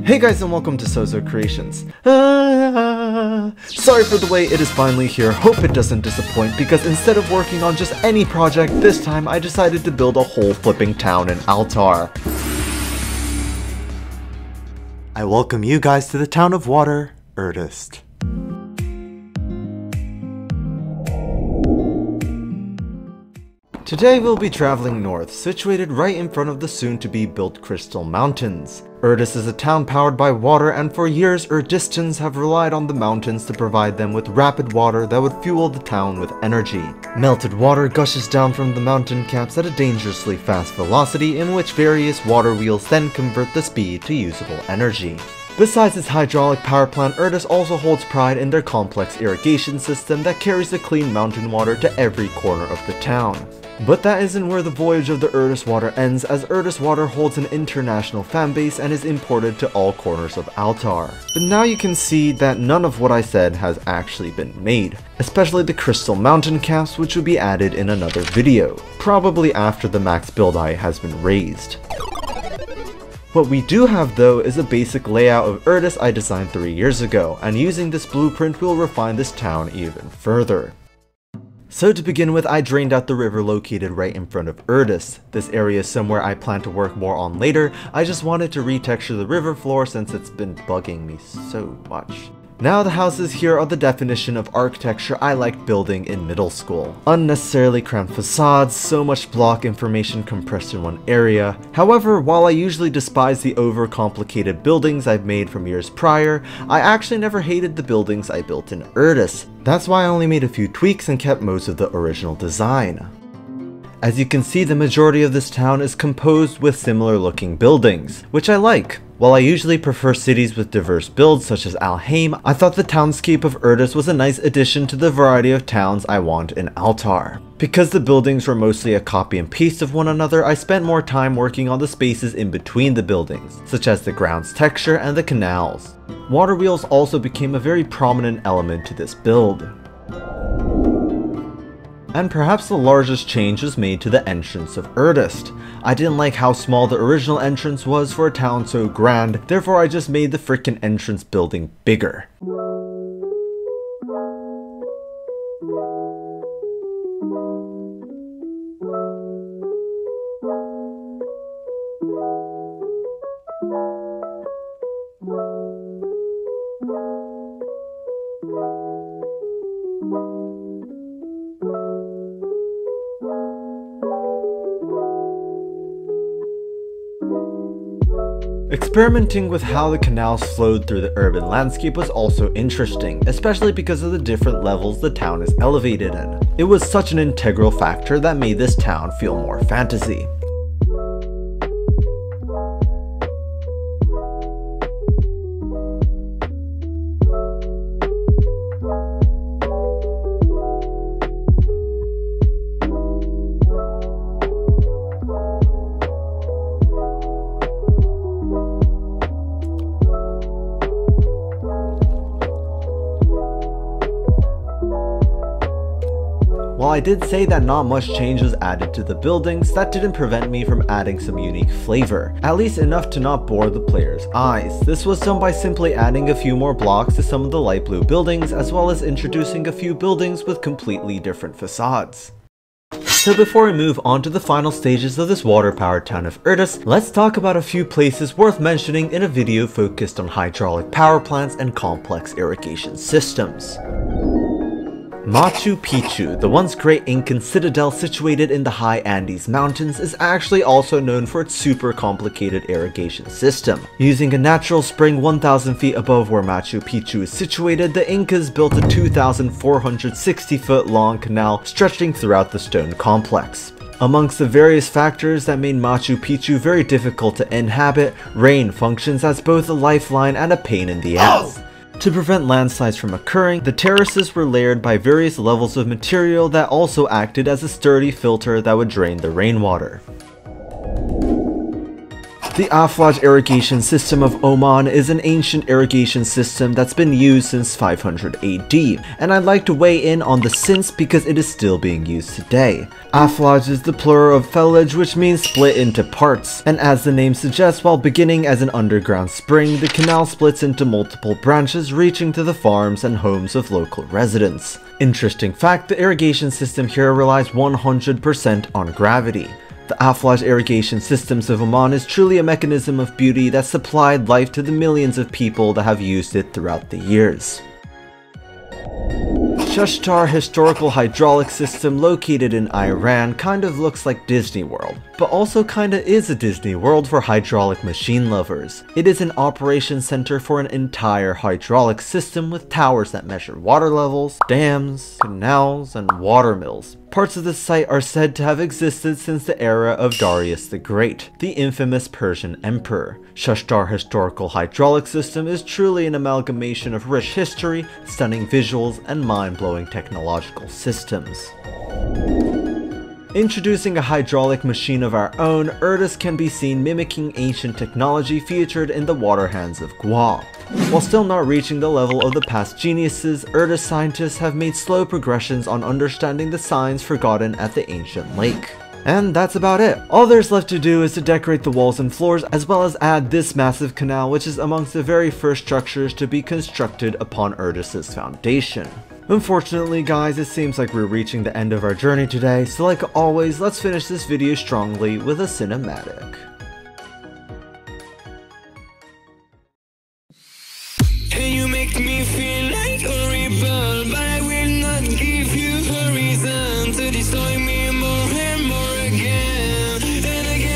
Hey guys, and welcome to Sozo Creations. Sorry for the wait, it is finally here. Hope it doesn't disappoint, because instead of working on just any project, this time I decided to build a whole flipping town in Altar. I welcome you guys to the town of Water, Erdest. Today we'll be traveling north, situated right in front of the soon-to-be built Crystal Mountains. Erdest is a town powered by water, and for years Erdestans have relied on the mountains to provide them with rapid water that would fuel the town with energy. Melted water gushes down from the mountain caps at a dangerously fast velocity, in which various water wheels then convert the speed to usable energy. Besides its hydraulic power plant, Erdest also holds pride in their complex irrigation system that carries the clean mountain water to every corner of the town. But that isn't where the voyage of the Erdest water ends, as Erdest water holds an international fanbase and is imported to all corners of Altar. But now you can see that none of what I said has actually been made, especially the crystal mountain caps, which will be added in another video, probably after the max build height has been raised. What we do have though is a basic layout of Erdest I designed 3 years ago, and using this blueprint we'll refine this town even further. So to begin with, I drained out the river located right in front of Erdest. This area is somewhere I plan to work more on later. I just wanted to retexture the river floor since it's been bugging me so much. Now the houses here are the definition of architecture I liked building in middle school. Unnecessarily cramped facades, so much block information compressed in one area. However, while I usually despise the overcomplicated buildings I've made from years prior, I actually never hated the buildings I built in Erdest. That's why I only made a few tweaks and kept most of the original design. As you can see, the majority of this town is composed with similar looking buildings, which I like. While I usually prefer cities with diverse builds such as Alhaim, I thought the townscape of Erdest was a nice addition to the variety of towns I want in Altar. Because the buildings were mostly a copy and paste of one another, I spent more time working on the spaces in between the buildings, such as the ground's texture and the canals. Water wheels also became a very prominent element to this build. And perhaps the largest change was made to the entrance of Erdest. I didn't like how small the original entrance was for a town so grand, therefore I just made the frickin' entrance building bigger. Experimenting with how the canals flowed through the urban landscape was also interesting, especially because of the different levels the town is elevated in. It was such an integral factor that made this town feel more fantasy. While I did say that not much change was added to the buildings, that didn't prevent me from adding some unique flavor, at least enough to not bore the player's eyes. This was done by simply adding a few more blocks to some of the light blue buildings, as well as introducing a few buildings with completely different facades. So before we move on to the final stages of this water-powered town of Erdest, let's talk about a few places worth mentioning in a video focused on hydraulic power plants and complex irrigation systems. Machu Picchu, the once great Incan citadel situated in the high Andes Mountains, is actually also known for its super complicated irrigation system. Using a natural spring 1,000 feet above where Machu Picchu is situated, the Incas built a 2,460-foot long canal stretching throughout the stone complex. Amongst the various factors that made Machu Picchu very difficult to inhabit, rain functions as both a lifeline and a pain in the ass. To prevent landslides from occurring, the terraces were layered by various levels of material that also acted as a sturdy filter that would drain the rainwater. The Aflaj irrigation system of Oman is an ancient irrigation system that's been used since 500 AD, and I'd like to weigh in on the since because it is still being used today. Aflaj is the plural of Felaj, which means split into parts, and as the name suggests, while beginning as an underground spring, the canal splits into multiple branches reaching to the farms and homes of local residents. Interesting fact, the irrigation system here relies 100% on gravity. The Aflaj irrigation systems of Oman is truly a mechanism of beauty that supplied life to the millions of people that have used it throughout the years. Shushtar Historical Hydraulic System, located in Iran, kind of looks like Disney World, but also kinda is a Disney World for hydraulic machine lovers. It is an operations center for an entire hydraulic system with towers that measure water levels, dams, canals, and water mills. Parts of the site are said to have existed since the era of Darius the Great, the infamous Persian emperor. Shushtar Historical Hydraulic System is truly an amalgamation of rich history, stunning visuals, and mind-blowing technological systems. Introducing a hydraulic machine of our own, Erdis can be seen mimicking ancient technology featured in the water hands of Gua. While still not reaching the level of the past geniuses, Erdis scientists have made slow progressions on understanding the signs forgotten at the ancient lake. And that's about it. All there's left to do is to decorate the walls and floors, as well as add this massive canal, which is amongst the very first structures to be constructed upon Erdis's foundation. Unfortunately guys, it seems like we're reaching the end of our journey today, so like always, let's finish this video strongly with a cinematic. Hey, you make me feel like a rebel, but I will not give you a reason to destroy me more and more again and again.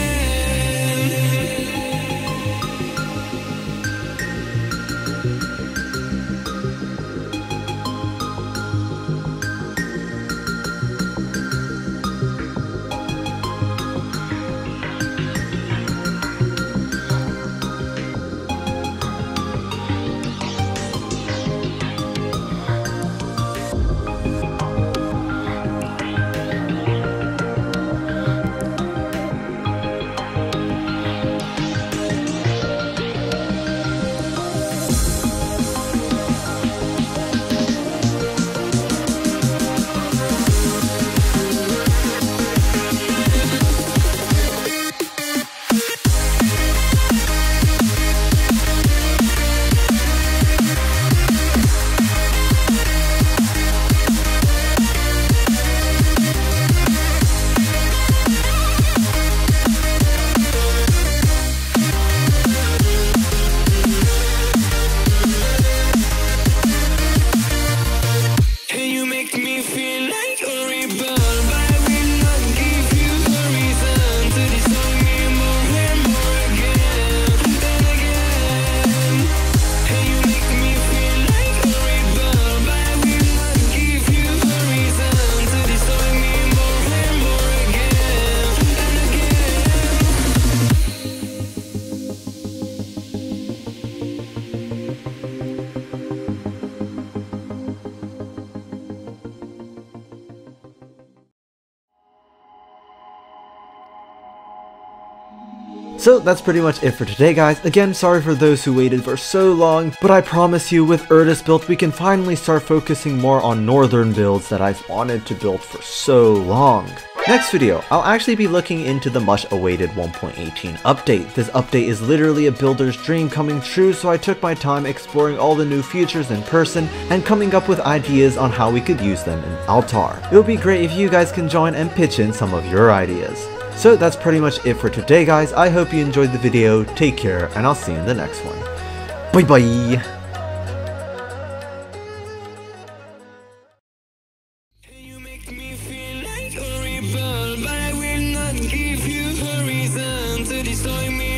So that's pretty much it for today guys. Again, sorry for those who waited for so long, but I promise you with Erdis built we can finally start focusing more on northern builds that I've wanted to build for so long. Next video, I'll actually be looking into the much awaited 1.18 update. This update is literally a builder's dream coming true, so I took my time exploring all the new features in person and coming up with ideas on how we could use them in Altar. It would be great if you guys can join and pitch in some of your ideas. So that's pretty much it for today guys. I hope you enjoyed the video, take care, and I'll see you in the next one. Bye bye! You make me feel like a rebel, but I will not give you a reason to destroy me.